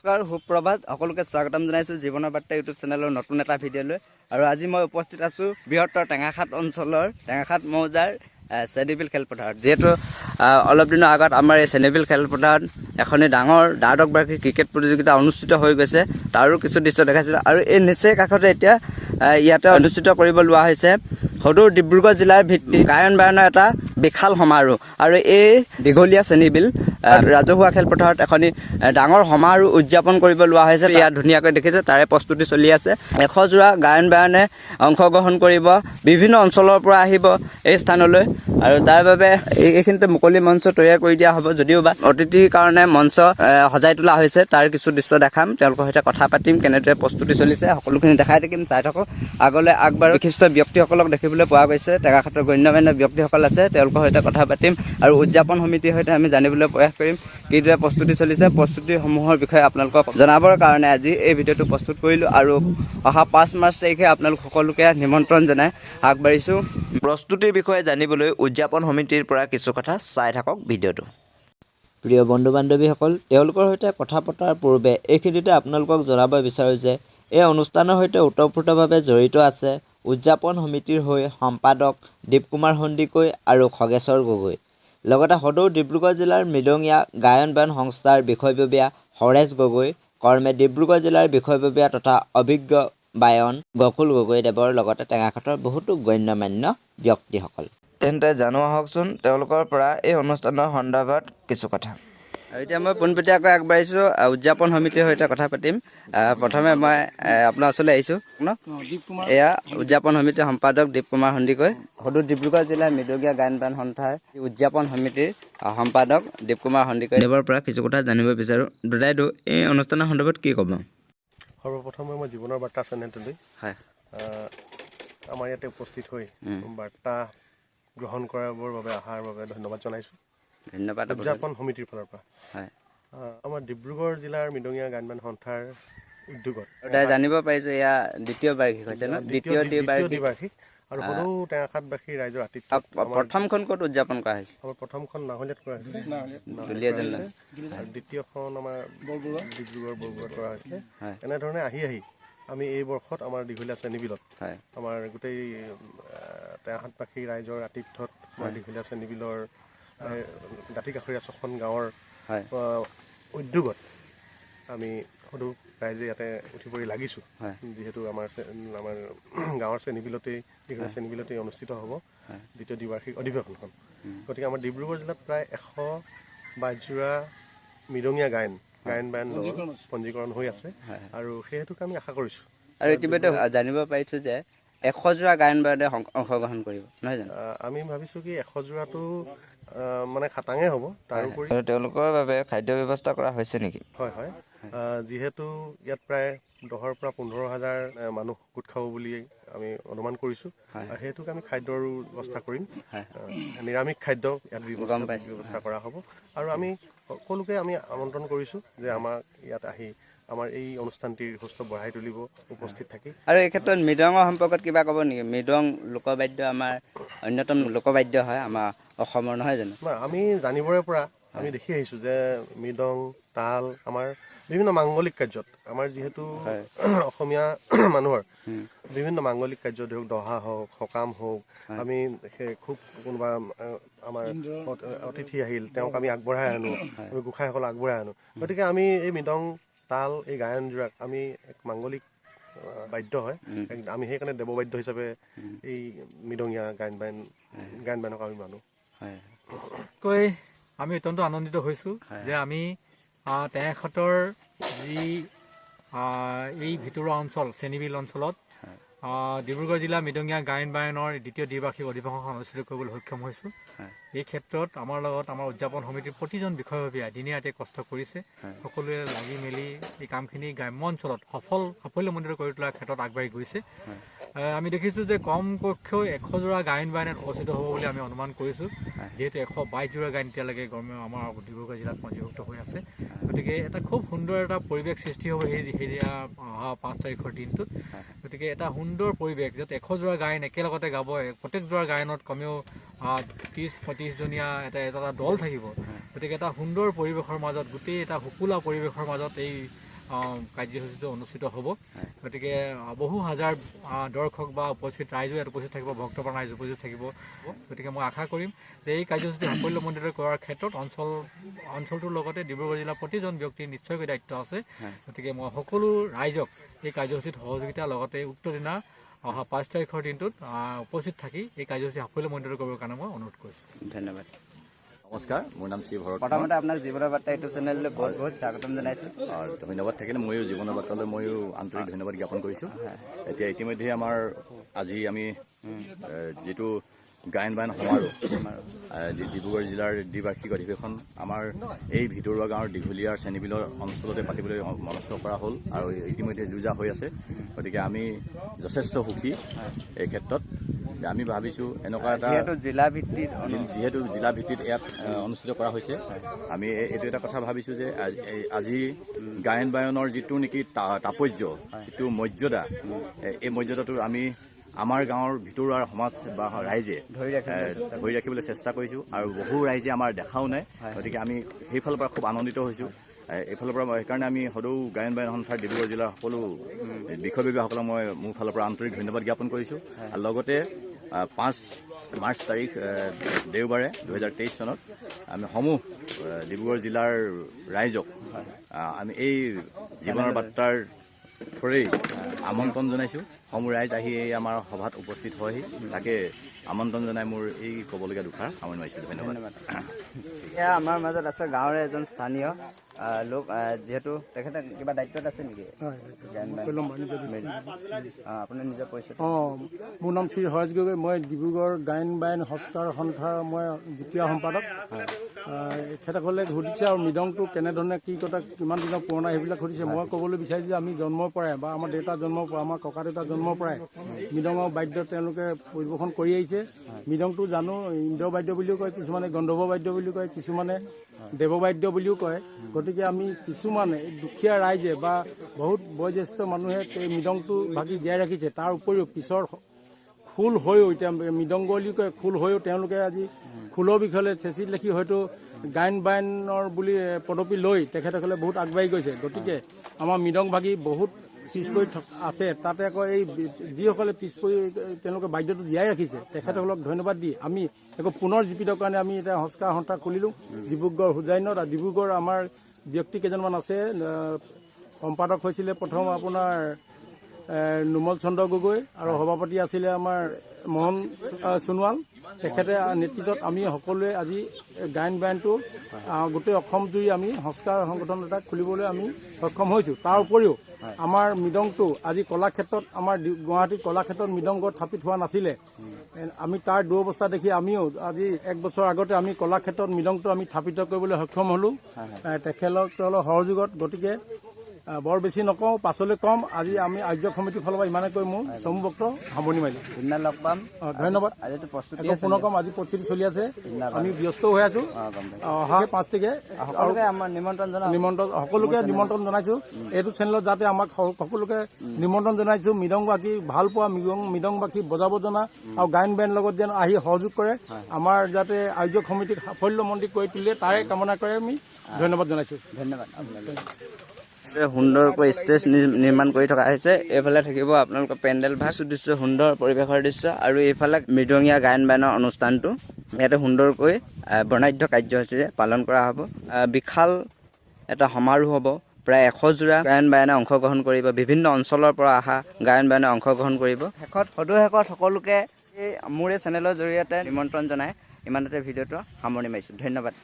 নমস্কাৰ সুপ্ৰভাত সকলোকে স্বাগতম জনাইছোঁ জীৱনৰ বাৰ্তা ইউটিউব চেনেলৰ নতুন এটা ভিডিঅ'লৈ আৰু আজি মই উপস্থিত আছোঁ বৃহত্তৰ টেঙাখাত অঞ্চলৰ টেঙাখাত মৌজাৰ চেনিবিল খেলপথাৰত যিহেতু অলপ দিনৰ আগত আমাৰ এই চেনিবিল খেলপথাৰত এখনি ডাঙৰ দ্বাদশ বাৰ্ষিক ক্ৰিকেট প্ৰতিযোগিতা অনুষ্ঠিত হৈ গৈছে তাৰো কিছু দৃশ্য দেখাইছিলোঁ আৰু এই নিচেই কাষতে এতিয়া ইয়াতে অনুষ্ঠিত কৰিব লোৱা হৈছে সদৌ ডিব্ৰুগড় জিলাৰ ভিত্তিত গায়ন বায়নৰ এটা বিশাল সমাৰোহ আৰু এই দীঘলীয়া চেনিবিল ৰাজহুৱা খেলপথাৰত এখনি ডাঙৰ সমাৰোহ উদযাপন কৰিব লোৱা হৈছে ইয়াত ধুনীয়াকৈ দেখিছে তাৰে প্ৰস্তুতি চলি আছে 100 জোৰা গায়ন বায়নে অংশগ্ৰহণ কৰিব বিভিন্ন অঞ্চলৰ পৰা আহিব এই স্থানলৈ আৰু তাৰ বাবে এইখিনিতে মুকলি মঞ্চ তৈয়াৰ কৰি দিয়া হ'ব যদিও বা অতিথিৰ কাৰণে মঞ্চ সজাই তোলা হৈছে তাৰ কিছু দৃশ্য দেখাম তেওঁলোকৰ সৈতে কথা পাতিম কেনেদৰে প্ৰস্তুতি চলিছে সকলোখিনি দেখাই থাকিম চাই থাকক আগলৈ আগবাৰ বিশিষ্ট ব্যক্তিসকলক দেখিবলৈ পোৱা গৈছে টেঙাখাতৰ গণ্যমান্য ব্যক্তিসকল আছে তেওঁলোকৰ সৈতে কথা পাতিম আৰু উদযাপন সমিতিৰ সৈতে আমি জানিবলৈ প্ৰয়াস কৰিম কিদৰে প্ৰস্তুতি চলিছে প্ৰস্তুতিসমূহৰ বিষয়ে আপোনালোকক জনাবৰ কাৰণে আজি এই ভিডিঅ'টো প্ৰস্তুত কৰিলোঁ আৰু অহা 5 মাৰ্চ তাৰিখে আপোনালোক সকলোকে নিমন্ত্ৰণ জনাই আগবাঢ়িছোঁ প্ৰস্তুতিৰ বিষয়ে জানিবলৈ উদযাপন সমিতিৰ পৰা কিছু কথা চাই থাকক ভিডিঅ'টো প্ৰিয় বন্ধু বান্ধৱীসকল তেওঁলোকৰ সৈতে কথা পতাৰ পূৰ্বে এইখিনিতে আপোনালোকক জনাব বিচাৰোঁ যে এই অনুষ্ঠানৰ সৈতে ওতঃপ্ৰোতভাৱে জড়িত আছে উদযাপন সমিতিৰ হৈ সম্পাদক দীপকুমাৰ সন্দিকৈ আৰু খগেশ্বৰ গগৈ লগতে সদৌ ডিব্ৰুগড় জিলাৰ মৃদঙীয়া গায়ন বায়ন সংস্থাৰ বিষয়ববীয়া হৰেশ গগৈ কৰ্মে ডিব্ৰুগড় জিলাৰ বিষয়ববীয়া তথা অভিজ্ঞ বায়ন গকুল গগৈদেৱৰ লগতে টেঙাখাতৰ বহুতো গণ্যমান্য ব্যক্তিসকল তেন্তে জানো আহকচোন তেওঁলোকৰ পৰা এই অনুষ্ঠানৰ সন্দৰ্ভত কিছু কথা আৰু এতিয়া মই পোনপটীয়াকৈ আগবাঢ়িছোঁ উদযাপন সমিতিৰ সৈতে কথা পাতিম প্ৰথমে মই আপোনাৰ ওচৰলৈ আহিছোঁ এয়া উদযাপন সমিতিৰ সম্পাদক দীপকুমাৰ সন্দিকৈ সদৌ ডিব্ৰুগড় জিলাৰ মৃদঙীয়া গায়ন বায়ন সন্থাৰ উদযাপন সমিতিৰ সম্পাদক দীপকুমাৰ সন্দিকৈ দেৱৰ পৰা কিছু কথা জানিব বিচাৰোঁ দাদাইদেউ এই অনুষ্ঠানৰ সন্দৰ্ভত কি ক'ব সৰ্বপ্ৰথমে মই জীৱনৰ বাৰ্তা চেনেলটোলৈ হয় আমাৰ ইয়াতে উপস্থিত হৈ বাৰ্তা গ্ৰহণ কৰাৰ বাবে অহাৰ বাবে ধন্যবাদ জনাইছোঁ ধন্যবাদ উদযাপন সমিতিৰ ফালৰ পৰা হয় আমাৰ ডিব্ৰুগড় জিলাৰ মৃদঙীয়া গায়ন বায়ন সন্থাৰ উদ্যোগত জানিব পাৰিছোঁ এয়া দ্বিতীয় বাৰ্ষিক হৈছে ন দ্বিতীয় দ্বিবাৰ্ষিক আৰু সদৌ টেঙাখাতবাসী ৰাইজৰ আতিথ্যত প্ৰথমখন ক'ত উদযাপন কৰা হৈছে আমাৰ প্ৰথমখন নাহলীয়াত কৰা হৈছিলে আৰু দ্বিতীয়খন আমাৰ ডিব্ৰুগড় বৰগুৰাত কৰা হৈছিলে এনেধৰণে আহি আমি এই বৰ্ষত আমাৰ দীঘলীয়া চেনিবিলত আমাৰ গোটেই টেঙাখাতবাসী ৰাইজৰ আতিথ্যত আমাৰ দীঘলীয়া চেনিবিলৰ দাঁতিকাষৰীয়া 6খন গাঁৱৰ উদ্যোগত আমি সদৌ ৰাইজে ইয়াতে উঠি পৰি লাগিছোঁ যিহেতু আমাৰ গাঁৱৰ চেনিবিলতেই দীঘলীয়া চেনিবিলতেই অনুষ্ঠিত হ'ব দ্বিতীয় দ্বিবাৰ্ষিক অধিৱেশনখন গতিকে আমাৰ ডিব্ৰুগড় জিলাত প্ৰায় 122 জোৰা মৃদঙীয়া গায়ন বায়ন পঞ্জীকৰণ হৈ আছে আৰু সেই হেতুকে আমি আশা কৰিছোঁ আৰু ইতিমধ্যে জানিব পাৰিছোঁ যে 100 জোৰা গায়ন বায়নে অংশগ্ৰহণ কৰিব নহয় জানো আমি ভাবিছোঁ কি 100 জোৰাটো মানে খাটাঙে হ'ব তাৰোপৰি তেওঁলোকৰ বাবে খাদ্য ব্যৱস্থা কৰা হৈছে নেকি হয় যিহেতু ইয়াত প্ৰায় 10,000 পৰা 15,000 মানুহ গোট খাব বুলি আমি অনুমান কৰিছোঁ আৰু সেইটোকে আমি খাদ্যৰো ব্যৱস্থা কৰিম নিৰামিষ খাদ্য ইয়াত ব্যৱস্থা কৰা হ'ব আৰু আমি সকলোকে আমি আমন্ত্ৰণ কৰিছোঁ যে আমাক ইয়াত আহি আমাৰ এই অনুষ্ঠানটিৰ সুস্থ বঢ়াই তুলিব উপস্থিত থাকি আৰু এই ক্ষেত্ৰত মৃদঙৰ সম্পৰ্কত কিবা ক'ব নেকি মৃদং লোকবাদ্য আমাৰ অন্যতম লোকবাদ্য হয় আমাৰ অসমৰ নহয় জানো আমি জানিবৰে পৰা আমি দেখি আহিছোঁ যে মৃদং তাল আমাৰ বিভিন্ন মাংগলিক কাৰ্যত আমাৰ যিহেতু অসমীয়া মানুহৰ বিভিন্ন মাংগলিক কাৰ্য ধৰক দহা হওক সকাম হওক আমি খুব কোনোবা আমাৰ অতিথি আহিল তেওঁক আমি আগবঢ়াই আনো আমি গোসাঁইসকলক আগবঢ়াই আনো গতিকে আমি এই মৃদং তাল এই গায়নযোৰাক আমি এক মাংগলিক বাদ্য হয় আমি সেইকাৰণে দেৱবাদ্য হিচাপে এই মৃদঙীয়া গায়ন বায়নক আমি মানো কৈ আমি অত্যন্ত আনন্দিত হৈছোঁ যে আমি টেঙাখাতৰ যি এই ভিতৰুৱা অঞ্চল চেনিবিল অঞ্চলত ডিব্ৰুগড় জিলা মৃদঙীয়া গায়ন বায়নৰ দ্বিতীয় দ্বিবাৰ্ষিক অধিৱেশন অনুষ্ঠিত কৰিবলৈ সক্ষম হৈছোঁ এই ক্ষেত্ৰত আমাৰ লগত আমাৰ উদযাপন সমিতিৰ প্ৰতিজন বিষয়ববীয়া দিনে ৰাতিয়ে কষ্ট কৰিছে সকলোৱে লাগি মেলি এই কামখিনি গ্ৰাম্য অঞ্চলত সাফল্যমণ্ডিত কৰি তোলাৰ ক্ষেত্ৰত আগবাঢ়ি গৈছে আমি দেখিছোঁ যে কম কক্ষেও 100 জোৰা গায়ন বায়নত উপস্থিত হ'ব বুলি আমি অনুমান কৰিছোঁ যিহেতু 122 জোৰা গায়ন এতিয়ালৈকে আমাৰ ডিব্ৰুগড় জিলাত পঞ্জীভুক্ত হৈ আছে গতিকে এটা খুব সুন্দৰ এটা পৰিৱেশ সৃষ্টি হ'ব হেৰিয়া অহা 5 তাৰিখৰ দিনটোত গতিকে এটা সুন্দৰ পৰিৱেশ য'ত 100 জোৰা গায়ন একেলগতে গাব প্ৰত্যেক জোৰা গায়নত কমেও 30-35 জনীয়া এটা দল থাকিব গতিকে এটা সুন্দৰ পৰিৱেশৰ মাজত গোটেই এটা শুকুলা পৰিৱেশৰ মাজত এই কাৰ্যসূচীটো অনুষ্ঠিত হ'ব গতিকে বহু হাজাৰ দৰ্শক বা উপস্থিত ৰাইজো ইয়াত উপস্থিত থাকিব ভক্তপ্ৰাণ ৰাইজ উপস্থিত থাকিব গতিকে মই আশা কৰিম যে এই কাৰ্যসূচীটো সাফল্যমণ্ডিত কৰাৰ ক্ষেত্ৰত অঞ্চলটোৰ লগতে ডিব্ৰুগড় জিলাৰ প্ৰতিজন ব্যক্তিৰ নিশ্চয়কৈ দায়িত্ব আছে গতিকে মই সকলো ৰাইজক এই কাৰ্যসূচীত সহযোগিতা লগতে উক্ত দিনা অহা 5 তাৰিখৰ দিনটোত উপস্থিত থাকি এই কাৰ্যসূচী সাফল্যমণ্ডিত কৰিবৰ কাৰণে মই অনুৰোধ কৰিছোঁ ধন্যবাদ নমস্কাৰ মোৰ নাম শ্ৰী ভৰত প্ৰথমতে আপোনাক জীৱনৰ বাৰ্তা ইউটিউব চেনেললৈ বহুত বহুত স্বাগতম জনাইছোঁ আৰু ধন্যবাদ থাকিলে ময়ো জীৱনৰ বাৰ্তালৈ ময়ো আন্তৰিক ধন্যবাদ জ্ঞাপন কৰিছোঁ এতিয়া ইতিমধ্যে আমাৰ আজি আমি যিটো গায়ন বায়ন সমাৰোহ ডিব্ৰুগড় জিলাৰ দ্বিবাৰ্ষিক অধিৱেশন আমাৰ এই ভিতৰুৱা গাঁৱৰ দীঘলীয়াৰ চেনিবিলৰ অঞ্চলতে পাতিবলৈ মনস্থ কৰা হ'ল আৰু ইতিমধ্যে যুঁজা হৈ আছে গতিকে আমি যথেষ্ট সুখী এই ক্ষেত্ৰত যে আমি ভাবিছোঁ এনেকুৱা এটা যিহেতু জিলা ভিত্তিত ইয়াত অনুষ্ঠিত কৰা হৈছে আমি এইটো এটা কথা ভাবিছোঁ যে আজি গায়ন বায়নৰ যিটো নেকি তাৎপৰ্য যিটো মৰ্যাদা এই মৰ্যাদাটো আমি আমাৰ গাঁৱৰ ভিতৰুৱা সমাজ বা ৰাইজে ধৰি ৰাখিবলৈ চেষ্টা কৰিছোঁ আৰু বহু ৰাইজে আমাৰ দেখাও নাই গতিকে আমি সেইফালৰ পৰা খুব আনন্দিত হৈছোঁ এইফালৰ পৰা সেইকাৰণে আমি সদৌ গায়ন বায়ন সন্থাৰ ডিব্ৰুগড় জিলাৰ সকলো বিষয়ববীয়াসকলক মই মোৰ ফালৰ পৰা আন্তৰিক ধন্যবাদ জ্ঞাপন কৰিছোঁ আৰু লগতে 5 মাৰ্চ তাৰিখ দেওবাৰে 2023 চনত আমি সমূহ ডিব্ৰুগড় জিলাৰ ৰাইজক আমি এই জীৱনৰ বাৰ্তাৰ থ্ৰুৰেই আমন্ত্ৰণ জনাইছোঁ সমূহ ৰাইজ আহি এই আমাৰ সভাত উপস্থিত হয়হি তাকে আমন্ত্ৰণ জনাই মোৰ এই ক'বলগীয়া দুষাৰ সামৰি মাৰিছোঁ ধন্যবাদ এয়া আমাৰ মাজত আছে গাঁৱৰে এজন স্থানীয় লোক যিহেতু তেখেতে কিবা দায়িত্বত আছে নেকি আপোনাৰ নিজৰ পৰিচয় মোৰ নাম শ্ৰী হৰেশ গগৈ মই ডিব্ৰুগড় গায়ন বায়ন সংস্কাৰ সন্থাৰ মই দ্বিতীয় সম্পাদক তেখেতসকলে সুধিছে আৰু মৃদংটো কেনেধৰণে কি কথা কিমান দিনৰ পুৰণা সেইবিলাক সুধিছে মই ক'বলৈ বিচাৰিছোঁ যে আমি জন্মৰ পৰাই বা আমাৰ দেউতা জন্মৰ পৰা আমাৰ ককা দেউতা জন্মৰ পৰাই মৃদঙৰ বাদ্য তেওঁলোকে পৰিৱেশন কৰি আহিছে মৃদংটো জানো ইন্দ্ৰ বাদ্য বুলিও কয় কিছুমানে গন্ধৰ্ব বাদ্য বুলিও কয় কিছুমানে দেৱবাদ্য বুলিও কয় গতিকে আমি কিছুমানে দুখীয়া ৰাইজে বা বহুত বয়োজ্যেষ্ঠ মানুহে এই মৃদংটো ভাগি জীয়াই ৰাখিছে তাৰ উপৰিও পিছৰ খোল হৈও এতিয়া মৃদংগ বুলি কয় খোল হৈও তেওঁলোকে আজি খোলৰ বিষয়ে চেঁচি লিখি হয়তো গায়ন বায়নৰ বুলি পদবী লৈ তেখেতসকলে বহুত আগবাঢ়ি গৈছে গতিকে আমাৰ মৃদং ভাগি বহুত পিছ পৰি আছে তাতে আকৌ এই যিসকলে পিছ পৰি তেওঁলোকে বাদ্যটো জীয়াই ৰাখিছে তেখেতসকলক ধন্যবাদ দি আমি আকৌ পুনৰ জীৱিত কাৰণে আমি এটা সংস্কাৰ সন্থা খুলিলোঁ ডিব্ৰুগড় হোজাইনত আৰু ডিব্ৰুগড় আমাৰ ব্যক্তি কেইজনমান আছে সম্পাদক হৈছিলে প্ৰথম আপোনাৰ নোমল চন্দ্ৰ গগৈ আৰু সভাপতি আছিলে আমাৰ মোহন সোণোৱাল তেখেতে নেতৃত্বত আমি সকলোৱে আজি গায়ন বায়নটো গোটেই অসম জুৰি আমি সংস্কাৰ সংগঠন এটা খুলিবলৈ আমি সক্ষম হৈছোঁ তাৰ উপৰিও আমাৰ মৃদংটো আজি কলাক্ষেত্ৰত আমাৰ গুৱাহাটীৰ কলাক্ষেত্ৰত মৃদংগ স্থাপিত হোৱা নাছিলে আমি তাৰ দুৰৱস্থা দেখি আমিও আজি 1 বছৰ আগতে আমি কলাক্ষেত্ৰত মৃদংটো আমি স্থাপিত কৰিবলৈ সক্ষম হ'লোঁ তেখেতসকলৰ সহযোগত গতিকে বৰ বেছি নকওঁ পাছলৈ কম আজি আমি আয়োজক সমিতিৰ ফালৰ পৰা ইমানে কৈ মোৰ চমু বক্তব্য সামৰণি মাৰিলোঁ লগ পাম ধন্যবাদ পুনৰ কম আজি প্ৰস্তুতি চলি আছে আমি ব্যস্ত হৈ আছোঁ অহা 5 তাৰিখে সকলোকে নিমন্ত্ৰণ জনাইছোঁ এইটো চেনেলত যাতে আমাক সকলোকে নিমন্ত্ৰণ জনাইছোঁ মৃদংবাসী ভাল পোৱা মৃদংবাসী বজাব জনা আৰু গায়ন বায়ন লগত যেন আহি সহযোগ কৰে আমাৰ যাতে আয়োজক সমিতিক সাফল্যমণ্ডিত কৰি তোলে তাৰে কামনা কৰে আমি ধন্যবাদ জনাইছোঁ ধন্যবাদ সুন্দৰকৈ ষ্টেজ নিৰ্মাণ কৰি থকা হৈছে এইফালে থাকিব আপোনালোকৰ পেণ্ডেল ভাগ দৃশ্য সুন্দৰ পৰিৱেশৰ দৃশ্য আৰু এইফালে মৃদঙীয়া গায়ন বায়নৰ অনুষ্ঠানটো ইয়াতে সুন্দৰকৈ বৰ্ণাঢ্য কাৰ্যসূচীৰে পালন কৰা হ'ব বিশাল এটা সমাৰোহ হ'ব প্ৰায় 100 জোৰা গায়ন বায়নে অংশগ্ৰহণ কৰিব বিভিন্ন অঞ্চলৰ পৰা অহা গায়ন বায়নে অংশগ্ৰহণ কৰিব শেষত সকলোকে মোৰ এই চেনেলৰ জৰিয়তে নিমন্ত্ৰণ জনাই ইমানতে ভিডিঅ'টো সামৰণি মাৰিছোঁ ধন্যবাদ